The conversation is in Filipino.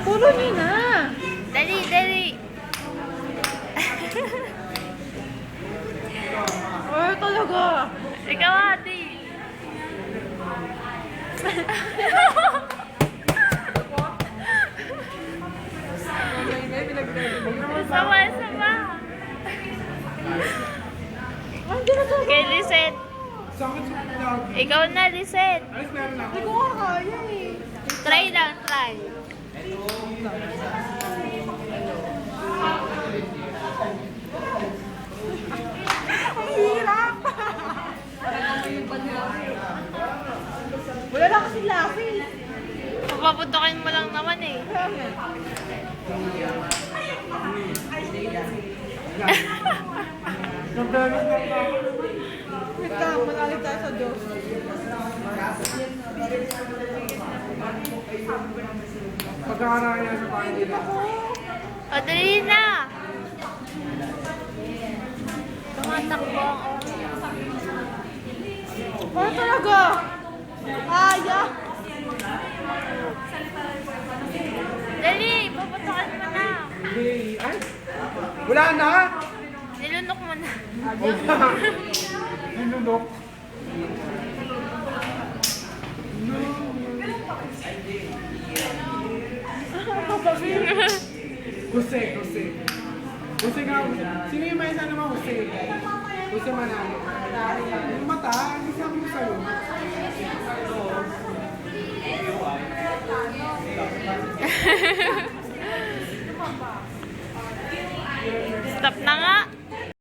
Puro niyo na. Dali, dali. Ay, talaga. Ikaw, ate. Sama, sama. Kay Lisette. Ikaw na, Lisette. Hindi ko nga kaya eh. Try lang, try. Ang hirap. Wala na kasi laughing. Papaputokin mo lang naman eh. Wait lang, manalig tayo sa Diyos. Pagkakaraya sa Panginoon. O, dali na. Tumatakbo ang Ay, talaga. Kaya. Dali, paputokin mo na. Hindi. Ay! Wala na! Nilunok mo na. Wala. Nilunok. Jose, Jose. Jose nga, Jose. Sino yung may isa naman Jose? Jose Manalo. Yung mata, hindi sabi ko sa'yo. Stop na nga.